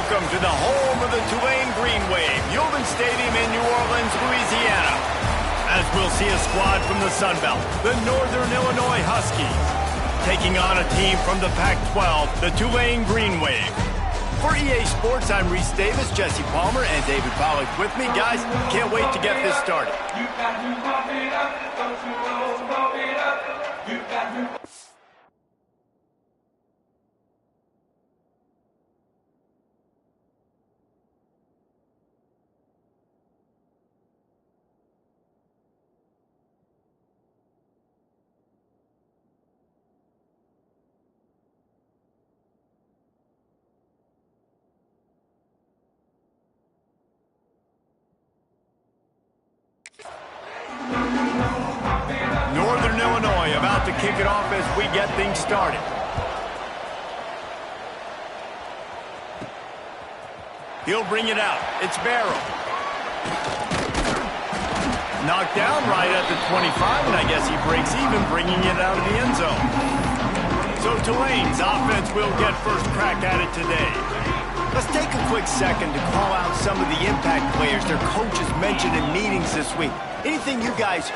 Welcome to the home of the Tulane Green Wave, Yulman Stadium in New Orleans, Louisiana. As we'll see a squad from the Sun Belt, the Northern Illinois Huskies, taking on a team from the Pac-12, the Tulane Green Wave. For EA Sports, I'm Reese Davis, Jesse Palmer, and David Pollack with me. Guys, can't wait to get this started. Northern Illinois about to kick it off as we get things started. He'll bring it out. It's Barrow. Knocked down right at the 25, and I guess he breaks even, bringing it out of the end zone. So Tulane's offense will get first crack at it today. Let's take a quick second to call out some of the impact players their coaches mentioned in meetings this week. Anything you guys...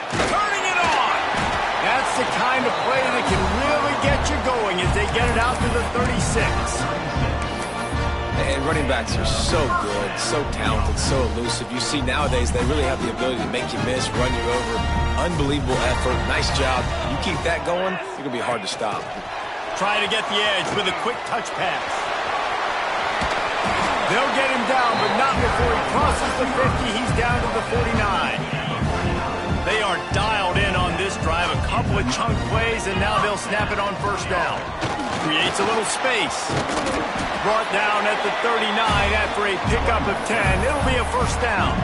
Turning it on! That's the kind of play that can really get you going as they get it out to the 36. And running backs are so good, so talented, so elusive. You see nowadays they really have the ability to make you miss, run you over. Unbelievable effort. Nice job. You keep that going, you're going to be hard to stop. Try to get the edge with a quick touch pass. They'll get him down, but not before he crosses the 50. He's down to the 49. They are dialed in on this drive. A couple of chunk plays, and now they'll snap it on first down. Creates a little space. Brought down at the 39 after a pickup of 10. It'll be a first down.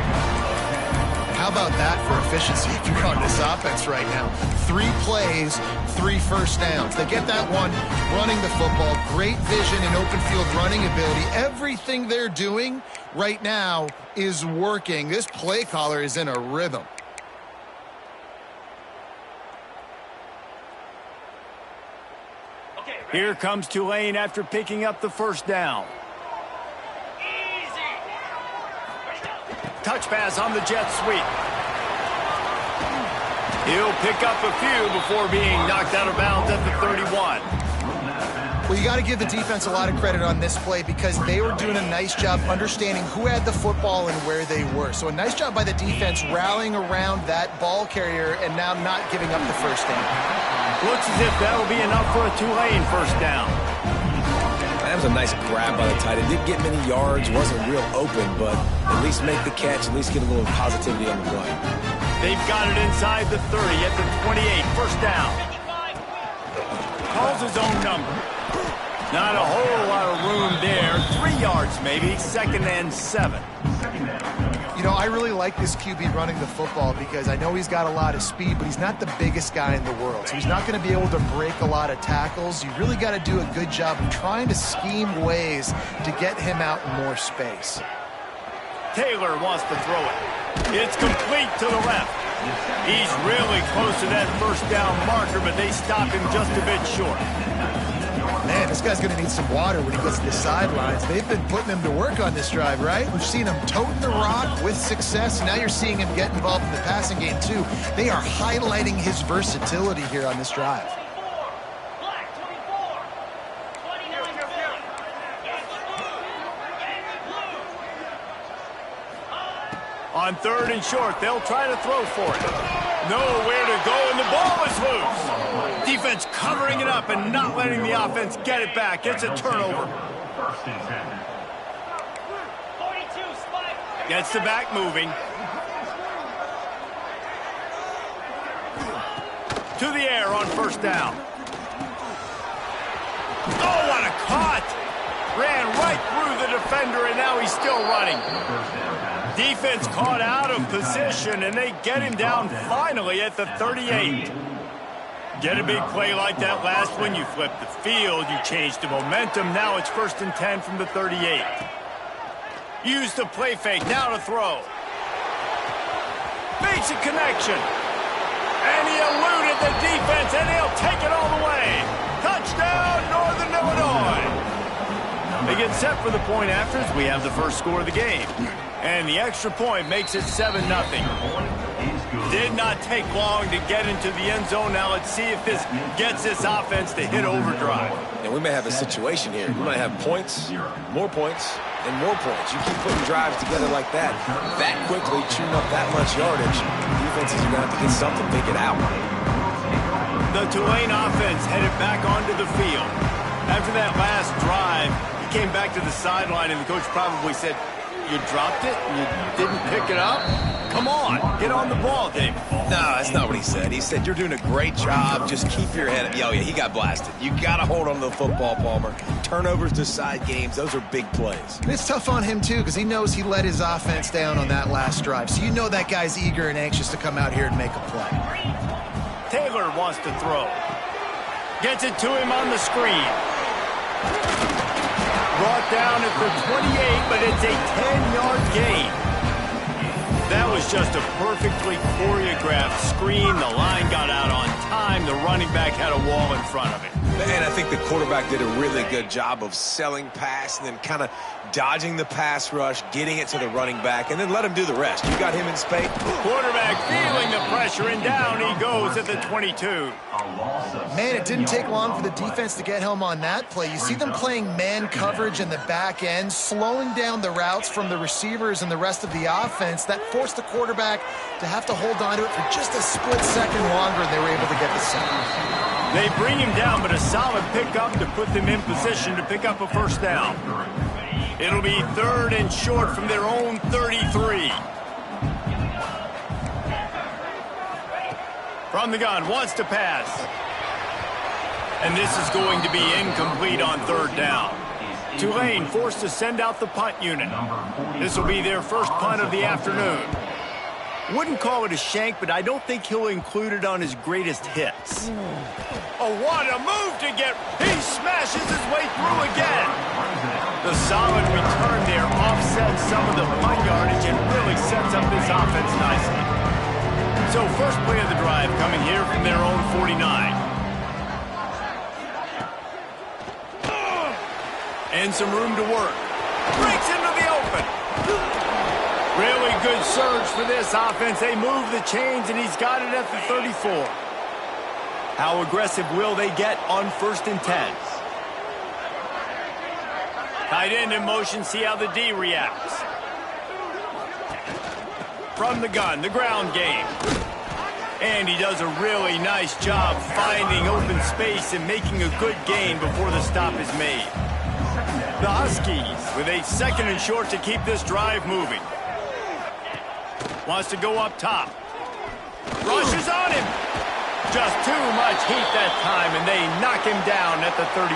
How about that for efficiency if you're on this offense right now? 3 plays, 3 first downs. They get that one running the football. Great vision and open field running ability. Everything they're doing right now is working. This play caller is in a rhythm. Here comes Tulane after picking up the first down. Touch pass on the jet sweep. He'll pick up a few before being knocked out of bounds at the 31. Well, you got to give the defense a lot of credit on this play because they were doing a nice job understanding who had the football and where they were. So a nice job by the defense rallying around that ball carrier and now not giving up the first down. Looks as if that'll be enough for a Tulane first down. That was a nice grab by the tight end. Didn't get many yards, wasn't real open, but at least make the catch, at least get a little positivity on the run. They've got it inside the 30 at the 28, first down. Calls his own number. Not a whole lot of room there. 3 yards maybe, second and 7. You know, I really like this QB running the football because I know he's got a lot of speed, but he's not the biggest guy in the world. So he's not going to be able to break a lot of tackles. You really got to do a good job of trying to scheme ways to get him out in more space. Taylor wants to throw it. It's complete to the left. He's really close to that first down marker, but they stop him just a bit short. Man, this guy's going to need some water when he gets to the sidelines. They've been putting him to work on this drive, right? We've seen him toting the rock with success, and now you're seeing him get involved in the passing game, too. They are highlighting his versatility here on this drive. On 3rd and short, they'll try to throw for it. Nowhere to go, and the ball is loose. Defense covering it up and not letting the offense get it back. It's a turnover. Gets the back moving. To the air on first down. Oh, what a cut! Ran right through the defender, and now he's still running. Defense caught out of position, and they get him down finally at the 38. Get a big play like that last one, you flip the field, you change the momentum. Now it's 1st and 10 from the 38. Use the play fake, now to throw. Makes a connection. And he eluded the defense, and he'll take it all the way. Touchdown, Northern Illinois. They get set for the point afters. We have the first score of the game. And the extra point makes it 7-0. Did not take long to get into the end zone. Now let's see if this gets this offense to hit overdrive. And we may have a situation here. We might have points, more points, and more points. You keep putting drives together like that quickly, chewing up that much yardage, defenses are going to have to get something figured out. The Tulane offense headed back onto the field. After that last drive, he came back to the sideline, and the coach probably said, "You dropped it? You didn't pick it up? Come on, get on the ball, Dave." No, that's not what he said. He said, "You're doing a great job. Just keep your head up." Oh, yeah, he got blasted. You got to hold on to the football, Palmer. Turnovers decide games. Those are big plays. It's tough on him, too, because he knows he let his offense down on that last drive. So you know that guy's eager and anxious to come out here and make a play. Taylor wants to throw. Gets it to him on the screen. Brought down at the 28, but it's a 10-yard gain. That was just a perfectly choreographed screen. The line got out on time. The running back had a wall in front of it. And I think the quarterback did a really good job of selling pass and then kind of dodging the pass rush, getting it to the running back, and then let him do the rest. You got him in space. Quarterback feeling the pressure, and down he goes at the 22. Man, it didn't take long for the defense to get home on that play. You see them playing man coverage in the back end, slowing down the routes from the receivers and the rest of the offense. That forced the quarterback to have to hold on to it for just a split second longer, and they were able to get the sack. They bring him down, but a solid pickup to put them in position to pick up a first down. It'll be 3rd and short from their own 33. From the gun, wants to pass. And this is going to be incomplete on 3rd down. Tulane forced to send out the punt unit. This will be their first punt of the afternoon. Wouldn't call it a shank, but I don't think he'll include it on his greatest hits. Oh, what a move to get. He smashes his way through again. The solid return there offsets some of the punt yardage and really sets up this offense nicely. So first play of the drive coming here from their own 49. And some room to work. Breaks into the open. Really good surge for this offense. They move the chains, and he's got it at the 34. How aggressive will they get on 1st and 10? Tight end in motion, see how the D reacts. From the gun, the ground game. And he does a really nice job finding open space and making a good gain before the stop is made. The Huskies with a 2nd and short to keep this drive moving. Wants to go up top. Rushes on him. Just too much heat that time, and they knock him down at the 31.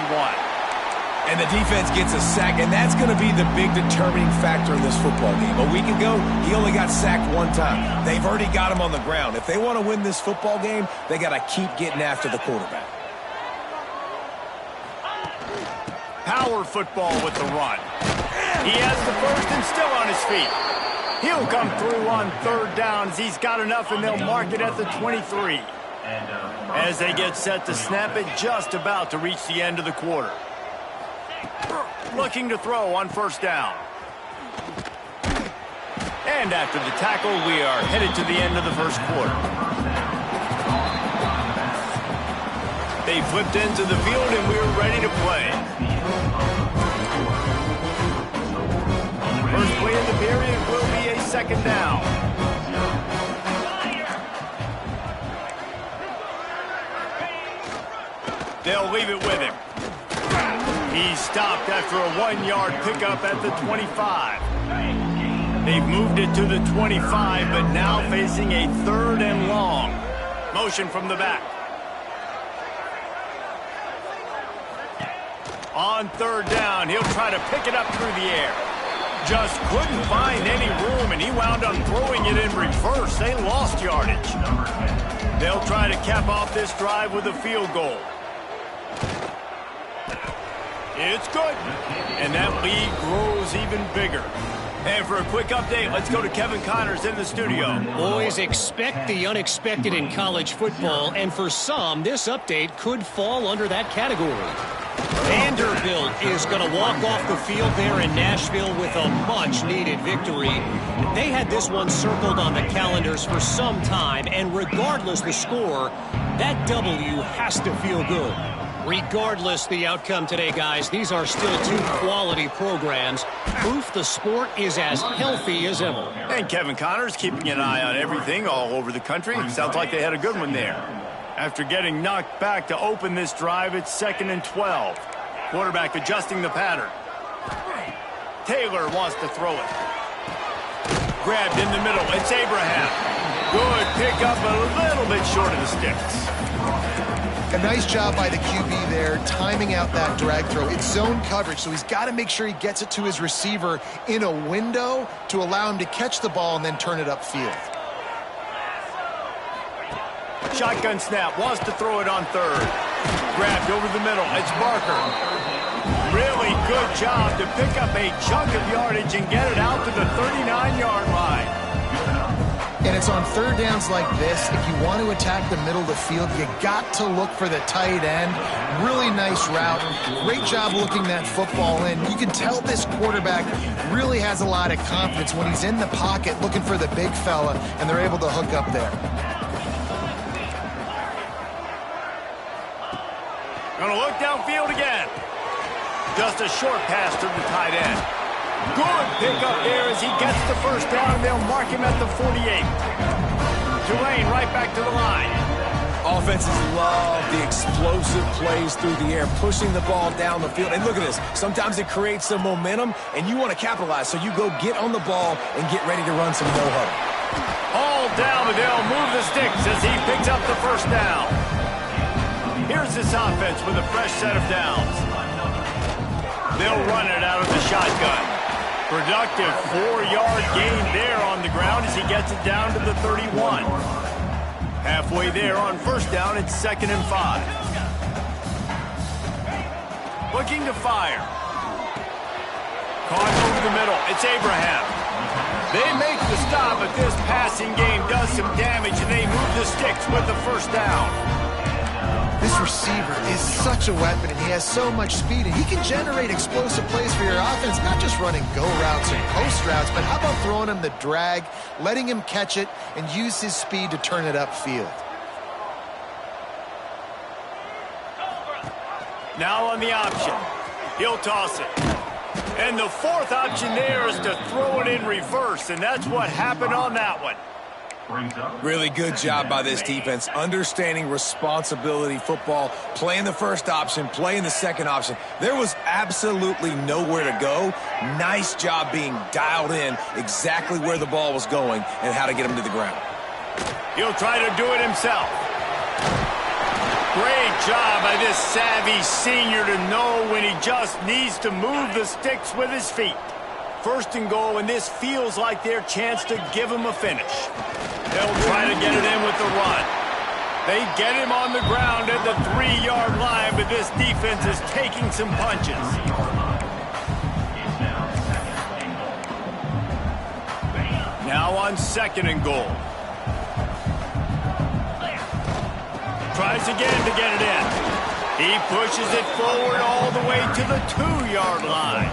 And the defense gets a sack, and that's going to be the big determining factor in this football game. A week ago, he only got sacked 1 time. They've already got him on the ground. If they want to win this football game, they got to keep getting after the quarterback. Power football with the run. He has the first and still on his feet. He'll come through on 3rd downs. He's got enough, and they'll mark it at the 23. As they get set to snap it, just about to reach the end of the quarter. Looking to throw on 1st down. And after the tackle, we are headed to the end of the 1st quarter. They flipped into the field, and we're ready to play. First play of the period will be a 2nd down. They'll leave it with him. He's stopped after a 1-yard pickup at the 25. They've moved it to the 25, but now facing a 3rd and long. Motion from the back. On 3rd down, he'll try to pick it up through the air. Just couldn't find any room, and he wound up throwing it in reverse. They lost yardage. They'll try to cap off this drive with a field goal. It's good. And that lead grows even bigger. And for a quick update, let's go to Kevin Connors in the studio. Boys, expect the unexpected in college football, and for some, this update could fall under that category. Vanderbilt is going to walk off the field there in Nashville with a much-needed victory. They had this one circled on the calendars for some time, and regardless the score, that W has to feel good. Regardless the outcome today, guys, these are still two quality programs. Proof the sport is as healthy as ever. And Kevin Connors keeping an eye on everything all over the country. Sounds like they had a good one there. After getting knocked back to open this drive, it's 2nd and 12. Quarterback adjusting the pattern. Taylor wants to throw it. Grabbed in the middle. It's Abraham. Good pickup, a little bit short of the sticks. A nice job by the QB there, timing out that drag throw. It's zone coverage, so he's got to make sure he gets it to his receiver in a window to allow him to catch the ball and then turn it upfield. Shotgun snap, wants to throw it on 3rd. Grabbed over the middle, it's Barker. Really good job to pick up a chunk of yardage and get it out to the 39-yard line. And it's on 3rd downs like this, if you want to attack the middle of the field, you got to look for the tight end. Really nice route. Great job looking that football in. You can tell this quarterback really has a lot of confidence when he's in the pocket looking for the big fella, and they're able to hook up there. Gonna look downfield again. Just a short pass to the tight end. Good pickup there as he gets the first down, and they'll mark him at the 48. Tulane right back to the line. Offenses love the explosive plays through the air, pushing the ball down the field. And look at this. Sometimes it creates some momentum, and you want to capitalize. So you go get on the ball and get ready to run some no-huddle. All down, but they'll move the sticks as he picks up the first down. Here's this offense with a fresh set of downs. They'll run it out of the shotgun. Productive 4-yard gain there on the ground as he gets it down to the 31. Halfway there on first down, it's 2nd and 5. Looking to fire. Caught over the middle. It's Abraham. They make the stop, but this passing game does some damage, and they move the sticks with the first down. This receiver is such a weapon, and he has so much speed, and he can generate explosive plays for your offense, not just running go routes and post routes, but how about throwing him the drag, letting him catch it, and use his speed to turn it upfield. Now on the option. He'll toss it. And the 4th option there is to throw it in reverse, and that's what happened on that one. Really good job by this defense, understanding responsibility football, playing the first option, playing the second option. There was absolutely nowhere to go. Nice job being dialed in exactly where the ball was going and how to get him to the ground. He'll try to do it himself. Great job by this savvy senior to know when he just needs to move the sticks with his feet. 1st and goal, and this feels like their chance to give him a finish. They'll try to get it in with the run. They get him on the ground at the 3-yard line, but this defense is taking some punches. Now on 2nd and goal. Tries again to get it in. He pushes it forward all the way to the 2-yard line.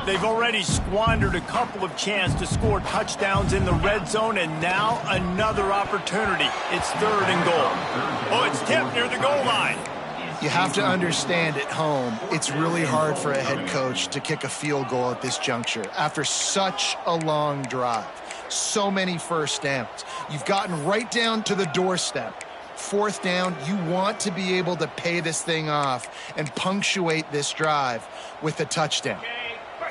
They've already squandered a couple of chances to score touchdowns in the red zone, and now another opportunity. It's 3rd and goal. Oh, it's tipped near the goal line. You have to understand at home, it's really hard for a head coach to kick a field goal at this juncture after such a long drive. So many first downs. You've gotten right down to the doorstep. 4th down, you want to be able to pay this thing off and punctuate this drive with a touchdown.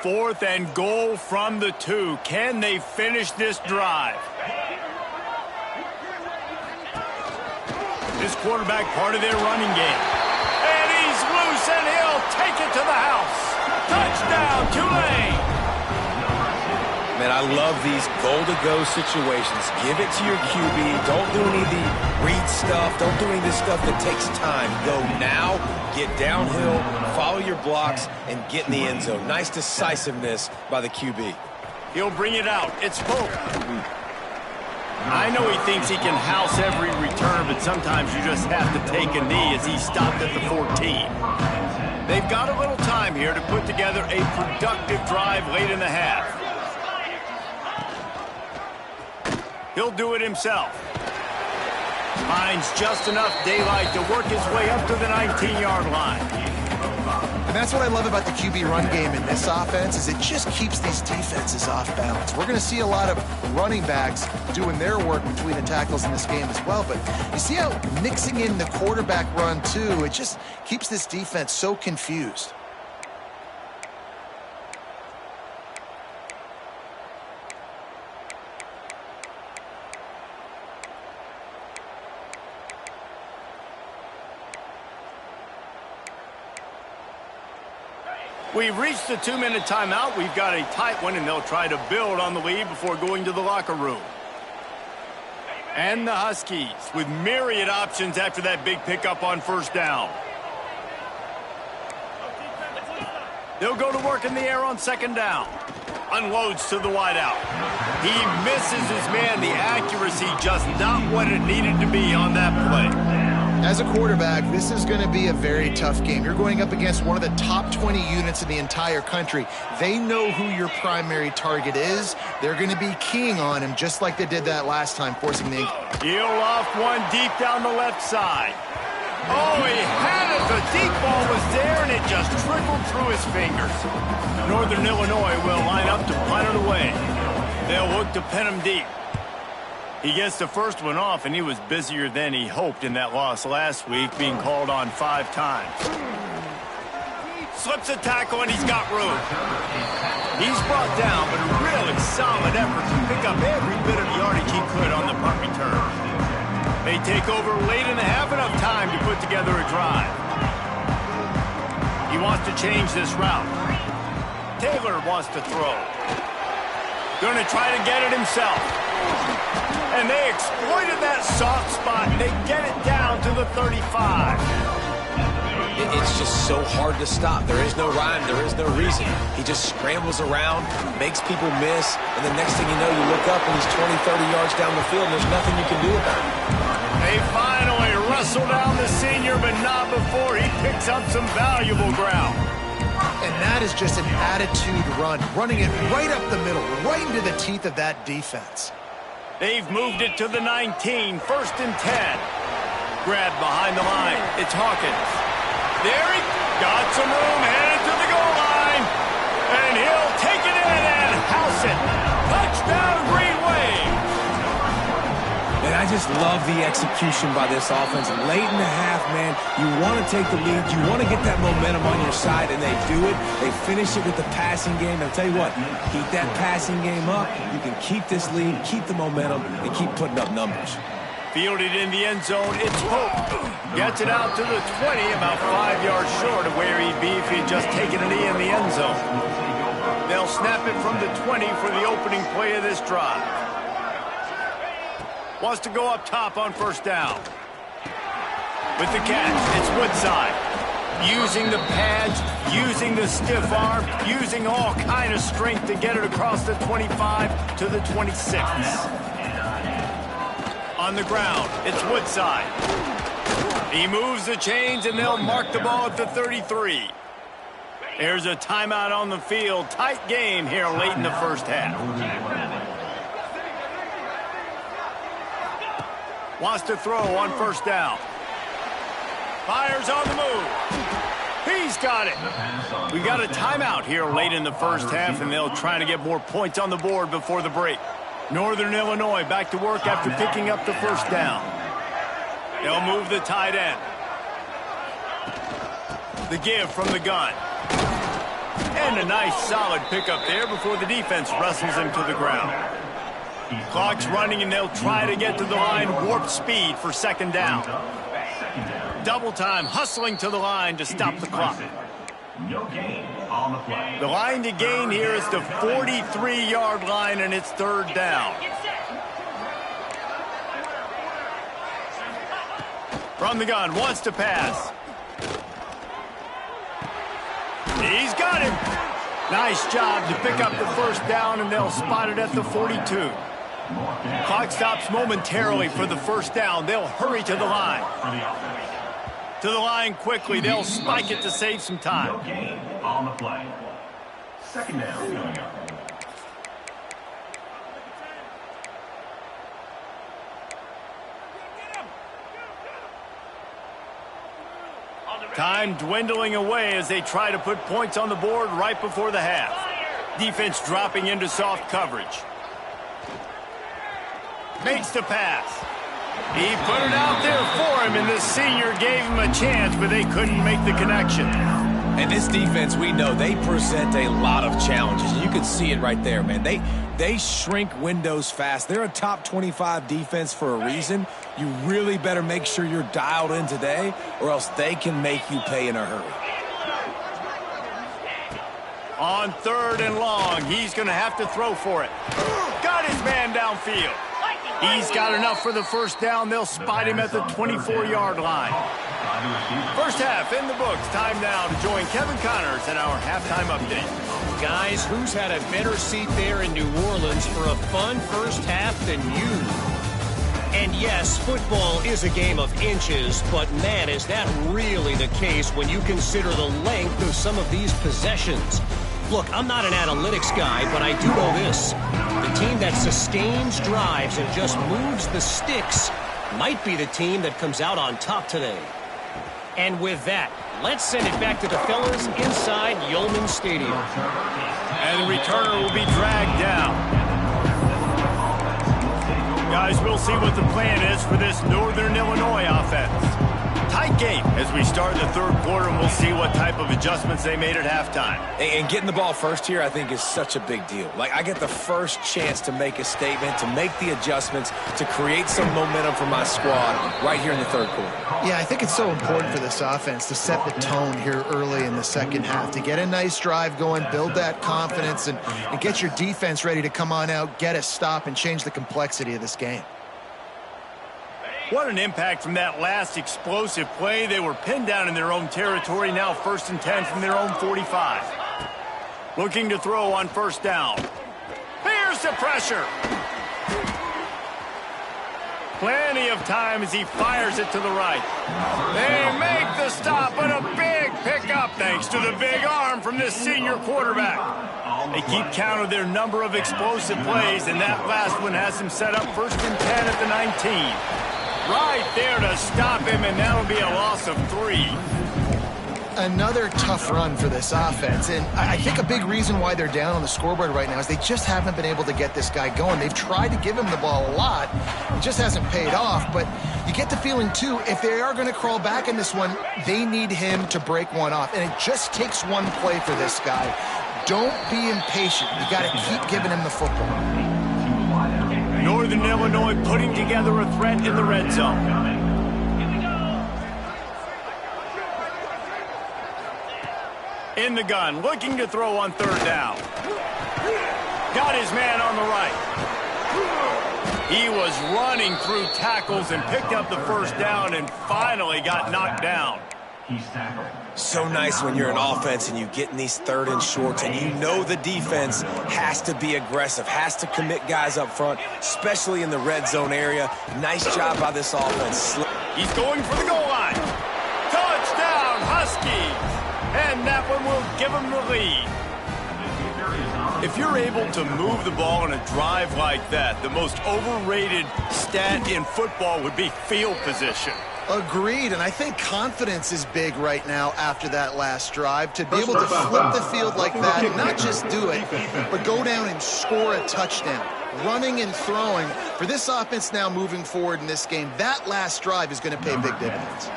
4th and goal from the 2. Can they finish this drive? This quarterback part of their running game. And he's loose, and he'll take it to the house. Touchdown, Tulane! Man, I love these goal-to-go situations. Give it to your QB. Don't do any of the read stuff. Don't do any of this stuff that takes time. Go now, get downhill, follow your blocks, and get in the end zone. Nice decisiveness by the QB. He'll bring it out. It's Pope. I know he thinks he can house every return, but sometimes you just have to take a knee as he stopped at the 14. They've got a little time here to put together a productive drive late in the half. He'll do it himself. Finds just enough daylight to work his way up to the 19-yard line. And that's what I love about the QB run game in this offense is it just keeps these defenses off balance. We're going to see a lot of running backs doing their work between the tackles in this game as well. But you see how mixing in the quarterback run, too, it just keeps this defense so confused. We've reached the 2-minute timeout. We've got a tight one, and they'll try to build on the lead before going to the locker room. And the Huskies with myriad options after that big pickup on first down. They'll go to work in the air on second down. Unloads to the wideout. He misses his man. The accuracy just not what it needed to be on that play. As a quarterback, this is going to be a very tough game. You're going up against one of the top 20 units in the entire country. They know who your primary target is. They're going to be keying on him just like they did that last time, forcing the... He'll off one deep down the left side. Oh, he had it. The deep ball was there, and it just trickled through his fingers. Northern Illinois will line up to punt it away. They'll look to pin him deep. He gets the first one off, and he was busier than he hoped in that loss last week, being called on 5 times. Slips a tackle, and he's got room. He's brought down, but a really solid effort to pick up every bit of yardage he could on the punt return. They take over late in the half, enough time to put together a drive. He wants to change this route. Taylor wants to throw. Going to try to get it himself. And they exploited that soft spot. They get it down to the 35. It's just so hard to stop. There is no rhyme. There is no reason. He just scrambles around, makes people miss, and the next thing you know, you look up and he's 20, 30 yards down the field, and there's nothing you can do about it. They finally wrestle down the senior, but not before he picks up some valuable ground. And that is just an attitude run, running it right up the middle, right into the teeth of that defense. They've moved it to the 19, 1st and 10. Grabbed behind the line. It's Hawkins. There he got some room, headed to the goal line. And he'll take it in and house it. Touchdown, Green Wave. And I just love the execution by this offense. Late in the half, man, you want to take the lead. You want to get that momentum on your side, and they do it. They finish it with the passing game. I'll tell you what, keep that passing game up. You can keep this lead, keep the momentum, and keep putting up numbers. Fielded in the end zone, it's Hope. Gets it out to the 20, about 5 yards short of where he'd be if he'd just taken a knee in the end zone. They'll snap it from the 20 for the opening play of this drive. Wants to go up top on first down. With the catch, it's Woodside. Using the pads, using the stiff arm, using all kind of strength to get it across the 25 to the 26. On the ground, it's Woodside. He moves the chains, and they'll mark the ball at the 33. There's a timeout on the field. Tight game here late in the first half. Wants to throw on first down. Fires on the move. He's got it. We got a timeout here late in the first half, and they'll try to get more points on the board before the break. Northern Illinois back to work after picking up the first down. They'll move the tight end. The give from the gun. And a nice solid pickup there before the defense wrestles him to the ground. Clock's running, and they'll try to get to the line, warp speed for second down. Double time, hustling to the line to stop the clock. The line to gain here is the 43-yard line, and it's third down. From the gun, wants to pass. He's got him. Nice job to pick up the first down, and they'll spot it at the 42. Clock stops momentarily for the first down. They'll hurry to the line. To the line quickly. They'll spike it to save some time. On the play. Second down coming up. Time dwindling away as they try to put points on the board right before the half. Defense dropping into soft coverage. Makes the pass. He put it out there for him, and the senior gave him a chance, but they couldn't make the connection. And this defense, we know, they present a lot of challenges. You can see it right there, man. They shrink windows fast. They're a top 25 defense for a reason. You really better make sure you're dialed in today, or else they can make you pay in a hurry. On 3rd and long, he's going to have to throw for it. Got his man downfield. He's got enough for the first down. They'll spot him at the 24-yard line. First half in the books. Time now to join Kevin Connors in our halftime update. Guys, who's had a better seat there in New Orleans for a fun first half than you? And yes, football is a game of inches, but man, is that really the case when you consider the length of some of these possessions. Look, I'm not an analytics guy, but I do know this. The team that sustains drives and just moves the sticks might be the team that comes out on top today. And with that, let's send it back to the fellas inside Yeoman Stadium. And the returner will be dragged down. Guys, we'll see what the plan is for this Northern Illinois offense. Tight game as we start the third quarter, and we'll see what type of adjustments they made at halftime. And getting the ball first here, I think, is such a big deal. Like, I get the first chance to make a statement, to make the adjustments, to create some momentum for my squad right here in the third quarter. Yeah, I think it's so important for this offense to set the tone here early in the second half, to get a nice drive going, build that confidence, and get your defense ready to come on out, get a stop, and change the complexity of this game. What an impact from that last explosive play. They were pinned down in their own territory, now 1st and 10 from their own 45. Looking to throw on first down. Here's the pressure. Plenty of time as he fires it to the right. They make the stop, but a big pickup thanks to the big arm from this senior quarterback. They keep count of their number of explosive plays, and that last one has them set up 1st and 10 at the 19. Right there to stop him, and that'll be a loss of 3. Another tough run for this offense, and I think a big reason why they're down on the scoreboard right now is they just haven't been able to get this guy going. They've tried to give him the ball a lot. It just hasn't paid off, but you get the feeling, too, if they are going to crawl back in this one, they need him to break one off, and it just takes one play for this guy. Don't be impatient. You got to keep giving him the football. Northern Illinois putting together a threat in the red zone. In the gun, looking to throw on 3rd down. Got his man on the right. He was running through tackles and picked up the first down and finally got knocked down. So nice when you're an offense and you get in these 3rd and shorts and you know the defense has to be aggressive, has to commit guys up front, especially in the red zone area. Nice job by this offense. He's going for the goal line. Touchdown, Huskies! And that one will give him the lead. If you're able to move the ball in a drive like that, the most overrated stat in football would be field position. Agreed, and I think confidence is big right now after that last drive. To be able to flip the field like that, not just do it, but go down and score a touchdown. Running and throwing. For this offense now moving forward in this game, that last drive is going to pay big dividends.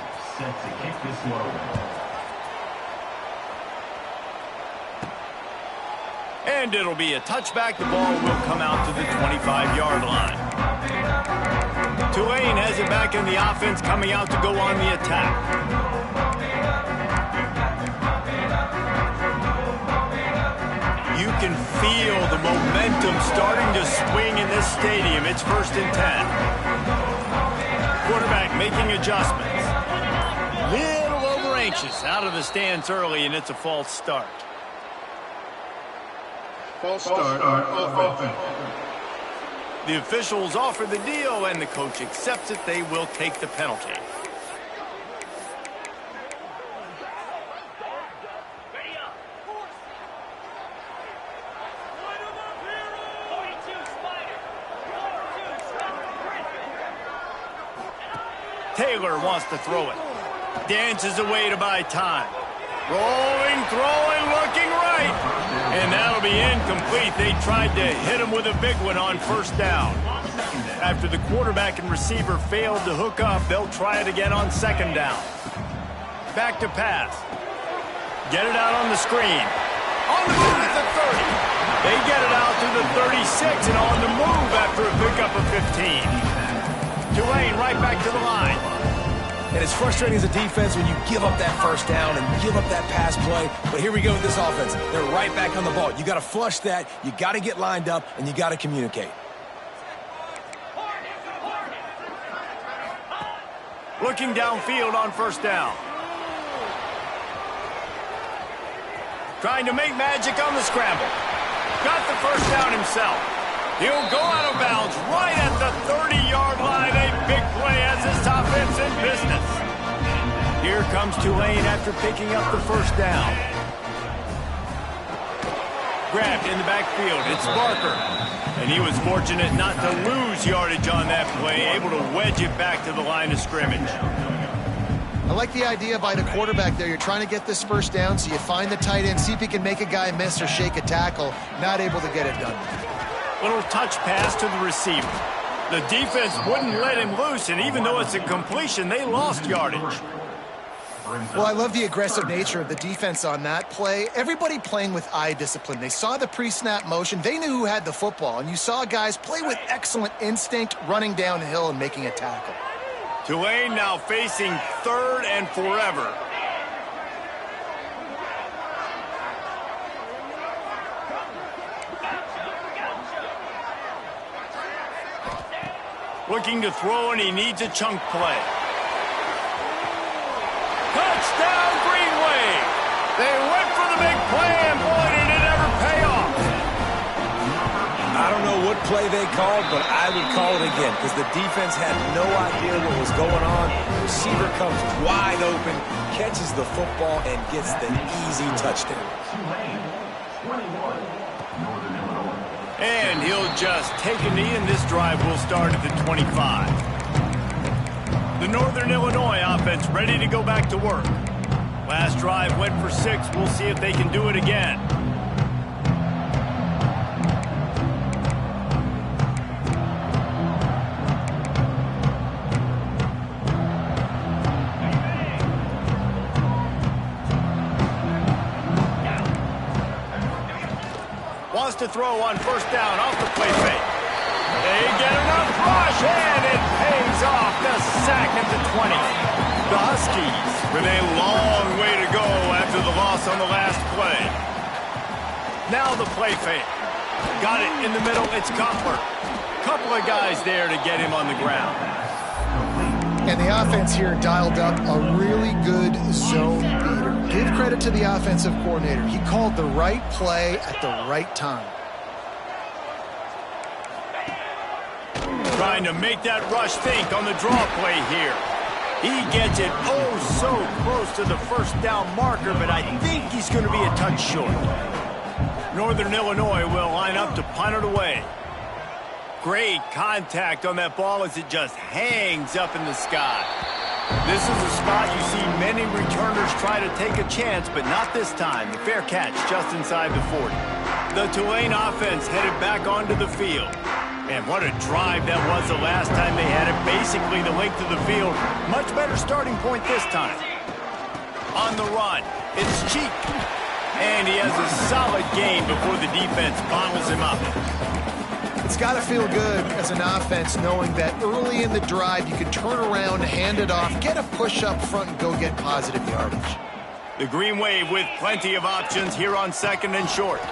And it'll be a touchback. The ball will come out to the 25-yard line. Tulane has it back in the offense, coming out to go on the attack. You can feel the momentum starting to swing in this stadium. It's 1st and 10. Quarterback making adjustments. Little over anxious out of the stance early, and it's a false start. False start on offense. The officials offer the deal, and the coach accepts it. They will take the penalty. Taylor wants to throw it. Dances away to buy time. Rolling, throwing, looking right. And that'll be incomplete. They tried to hit him with a big one on first down. After the quarterback and receiver failed to hook up, they'll try it again on second down. Back to pass. Get it out on the screen. On the move at the 30. They get it out to the 36 and on the move after a pickup of 15. Tulane right back to the line. And it's frustrating as a defense when you give up that first down and give up that pass play. But here we go with this offense. They're right back on the ball. You got to flush that. You got to get lined up, and you got to communicate. Looking downfield on first down. Trying to make magic on the scramble. Got the first down himself. He'll go out of bounds right at the 30-yard line. A big play as this offense in business. Here comes Tulane after picking up the first down. Grabbed in the backfield. It's Barker. And he was fortunate not to lose yardage on that play, able to wedge it back to the line of scrimmage. I like the idea by the quarterback there. You're trying to get this first down, so you find the tight end, see if he can make a guy miss or shake a tackle. Not able to get it done. Little touch pass to the receiver. The defense wouldn't let him loose, and even though it's a completion, they lost yardage. Well, I love the aggressive nature of the defense on that play. Everybody playing with eye discipline. They saw the pre-snap motion. They knew who had the football, and you saw guys play with excellent instinct, running downhill and making a tackle. Tulane now facing third and forever. Looking to throw, and he needs a chunk play. Touchdown, Green Wave! They went for the big play, and boy, did it ever pay off! I don't know what play they called, but I would call it again because the defense had no idea what was going on. The receiver comes wide open, catches the football, and gets the easy touchdown. And he'll just take a knee, and this drive will start at the 25. The Northern Illinois offense ready to go back to work. Last drive went for 6. We'll see if they can do it again. Wants to throw on first down off the play fake. They get enough rush, and it pays off. The sack at the 20. The Huskies with a long way to go after the loss on the last play. Now the play fake. Got it in the middle. It's Cutler. Couple of guys there to get him on the ground. And the offense here dialed up a really good zone beater. Give credit to the offensive coordinator. He called the right play at the right time. Trying to make that rush think on the draw play here. He gets it oh so close to the first down marker, but I think he's going to be a touch short. Northern Illinois will line up to punt it away. Great contact on that ball as it just hangs up in the sky. This is a spot you see many returners try to take a chance, but not this time. The fair catch just inside the 40. The Tulane offense headed back onto the field. And what a drive that was the last time they had it. Basically the length of the field. Much better starting point this time. On the run, it's Cheek. And he has a solid game before the defense bottles him up. It's got to feel good as an offense knowing that early in the drive you can turn around, hand it off, get a push up front, and go get positive yardage. The Green Wave with plenty of options here on second and short.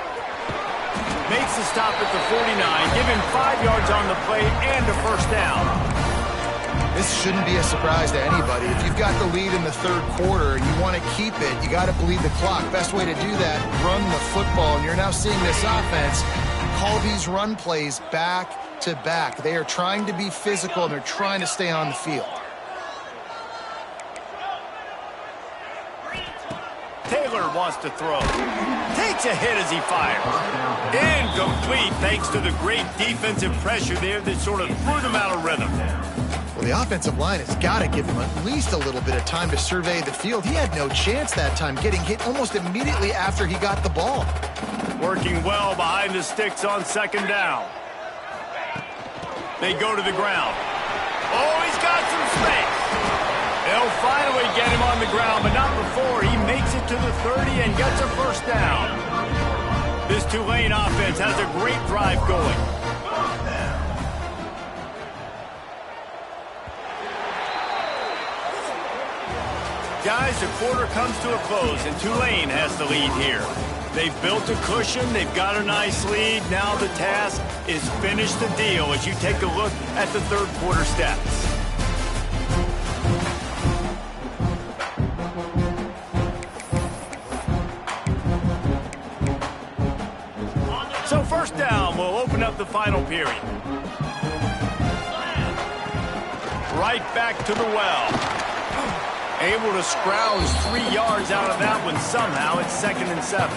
Makes the stop at the 49, give him 5 yards on the play and a first down. This shouldn't be a surprise to anybody. If you've got the lead in the third quarter and you want to keep it, you got to bleed the clock. Best way to do that, run the football. And you're now seeing this offense call these run plays back back-to-back. They are trying to be physical, and they're trying to stay on the field. Taylor wants to throw. Takes a hit as he fires. Incomplete thanks to the great defensive pressure there that sort of threw them out of rhythm. Well, the offensive line has got to give him at least a little bit of time to survey the field. He had no chance that time, getting hit almost immediately after he got the ball. Working well behind the sticks on second down. They go to the ground. Oh, he's got some space. They'll finally get him on the ground, but not before he makes it to the 30 and gets a first down. This Tulane offense has a great drive going. Guys, the quarter comes to a close, and Tulane has the lead here. They've built a cushion. They've got a nice lead. Now the task is finish the deal as you take a look at the third quarter stats. So first down, we'll open up the final period. Right back to the well. Able to scrounge 3 yards out of that one somehow. It's 2nd and 7.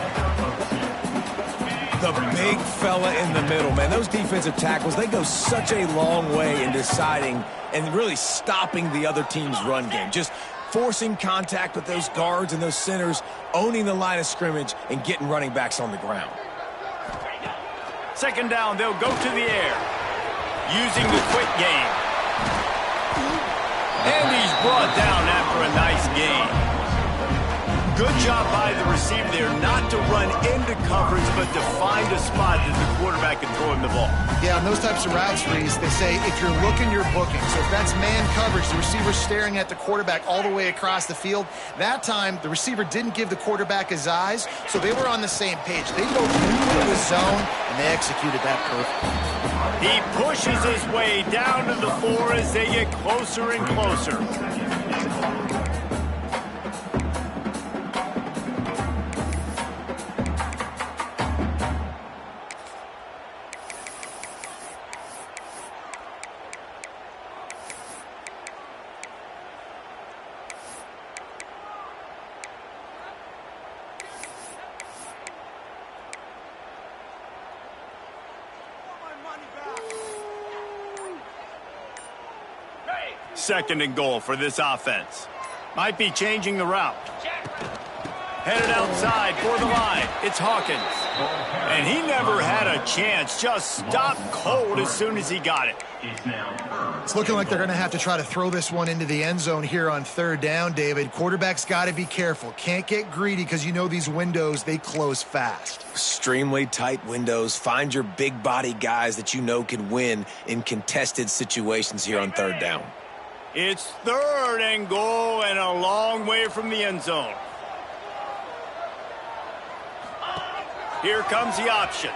The big fella in the middle, man. Those defensive tackles, they go such a long way in deciding and really stopping the other team's run game. Just forcing contact with those guards and those centers, owning the line of scrimmage, and getting running backs on the ground. Second down, they'll go to the air. Using the quick game. And he's brought down after a nice gain. Good job by the receiver there not to run into coverage, but to find a spot that the quarterback can throw him the ball. Yeah, on those types of routes, Reese, they say if you're looking, you're booking. So if that's man coverage, the receiver's staring at the quarterback all the way across the field. That time, the receiver didn't give the quarterback his eyes, so they were on the same page. They both knew the zone, and they executed that perfectly. He pushes his way down to the 4 as they get closer and closer. Second and goal for this offense. Might be changing the route. Headed outside for the line. It's Hawkins. And he never had a chance. Just stopped cold as soon as he got it. It's looking like they're going to have to try to throw this one into the end zone here on third down, David. Quarterback's got to be careful. Can't get greedy because you know these windows, they close fast. Extremely tight windows. Find your big body guys that you know can win in contested situations here on third down. It's third and goal and a long way from the end zone. Here comes the option.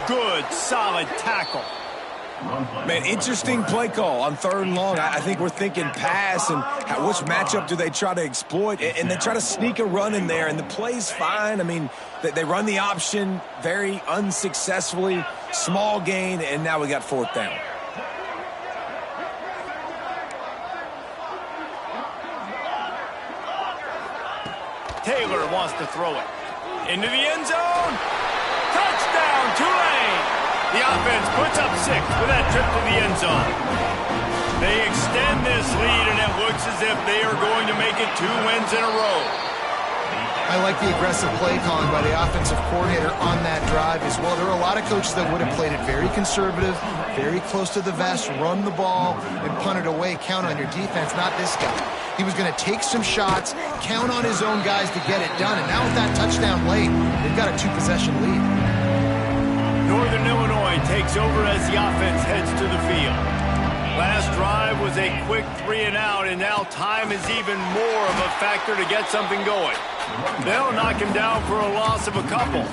Good, solid tackle. Man, interesting play call on third and long. I think we're thinking pass and which matchup do they try to exploit, and they try to sneak a run in there, and the play's fine. I mean, they run the option very unsuccessfully, small gain, and now we got fourth down. Taylor wants to throw it. Into the end zone. Touchdown, Tulane. The offense puts up 6 with that trip to the end zone. They extend this lead, and it looks as if they are going to make it 2 wins in a row. I like the aggressive play calling by the offensive coordinator on that drive as well. There are a lot of coaches that would have played it very conservative, very close to the vest, run the ball, and punt it away. Count on your defense, not this guy. He was going to take some shots, count on his own guys to get it done. And now with that touchdown late, they've got a 2-possession lead. Northern Illinois takes over as the offense heads to the field. Last drive was a quick 3 and out, and now time is even more of a factor to get something going. They'll knock him down for a loss of a couple.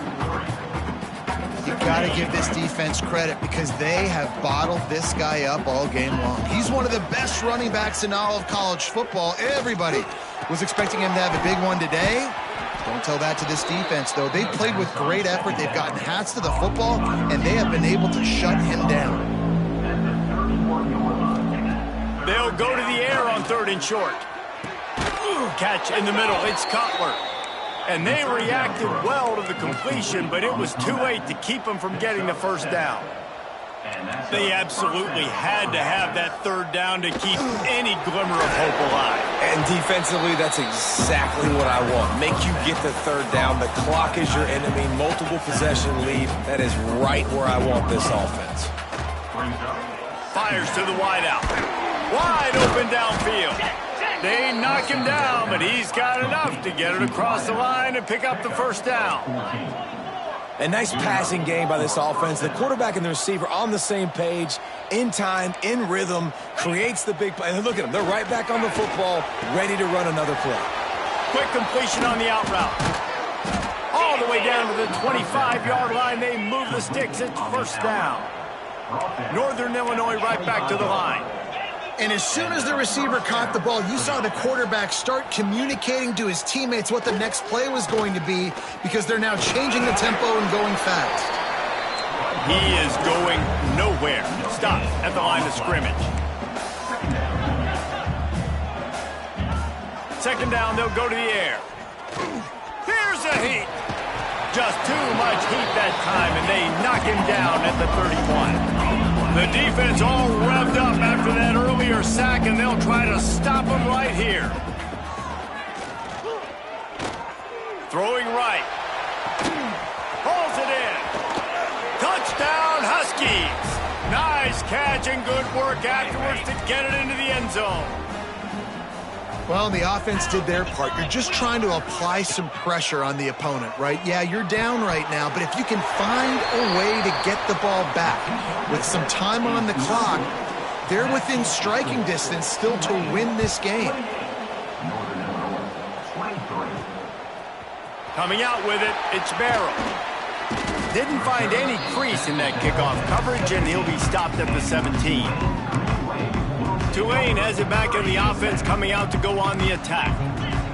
You've got to give this defense credit because they have bottled this guy up all game long. He's one of the best running backs in all of college football. Everybody was expecting him to have a big one today. Don't tell that to this defense, though. They've played with great effort. They've gotten hats to the football, and they have been able to shut him down. They'll go to the air on 3rd and short. Catch in the middle. It's Cutler. And they reacted well to the completion, but it was too late to keep them from getting the first down. They absolutely had to have that 3rd down to keep any glimmer of hope alive. And defensively, that's exactly what I want. Make you get the 3rd down. The clock is your enemy. Multiple possession lead. That is right where I want this offense. Fires to the wideout. Wide open downfield. They knock him down, but he's got enough to get it across the line and pick up the first down. A nice passing game by this offense. The quarterback and the receiver on the same page, in time, in rhythm, creates the big play. And look at them. They're right back on the football, ready to run another play. Quick completion on the out route. All the way down to the 25-yard line. They move the sticks. It's first down. Northern Illinois right back to the line. And as soon as the receiver caught the ball, you saw the quarterback start communicating to his teammates what the next play was going to be, because they're now changing the tempo and going fast. He is going nowhere. Stop at the line of scrimmage. 2nd down, they'll go to the air. Here's a heat. Just too much heat that time, and they knock him down at the 31. The defense all revved up after that earlier sack, and they'll try to stop him right here. Throwing right. Pulls it in. Touchdown, Huskies. Nice catch and good work afterwards to get it into the end zone. Well, the offense did their part. You're just trying to apply some pressure on the opponent, right? Yeah, you're down right now, but if you can find a way to get the ball back with some time on the clock, they're within striking distance still to win this game. Coming out with it, it's Barrow. Didn't find any crease in that kickoff coverage, and he'll be stopped at the 17. Tulane has it back in the offense, coming out to go on the attack.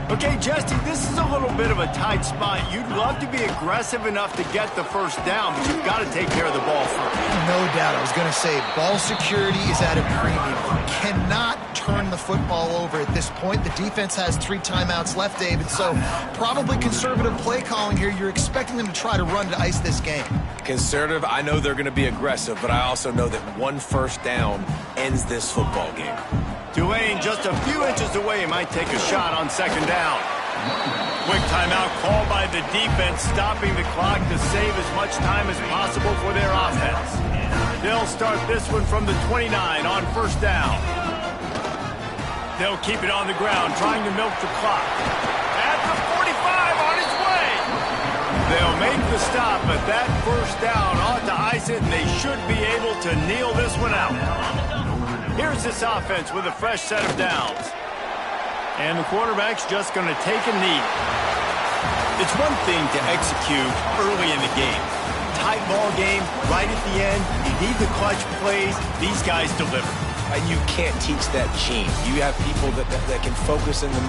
Okay, Jesse, this is a little bit of a tight spot. You'd love to be aggressive enough to get the first down, but you've got to take care of the ball first. No doubt. I was going to say, ball security is at a premium. You cannot turn the football over at this point. The defense has 3 timeouts left, David, so probably conservative play calling here. You're expecting them to try to run to ice this game. Conservative, I know they're going to be aggressive, but I also know that 1 first down ends this football game. Tulane just a few inches away, might take a shot on 2nd down. Quick timeout called by the defense, stopping the clock to save as much time as possible for their offense. They'll start this one from the 29 on 1st down. They'll keep it on the ground, trying to milk the clock. At the 45, on his way. They'll make the stop, but that first down ought to ice it, and they should be able to kneel this one out. Here's this offense with a fresh set of downs. And the quarterback's just going to take a knee. It's one thing to execute early in the game. Tight ball game, right at the end. You need the clutch plays. These guys deliver. And you can't teach that gene. You have people that can focus in the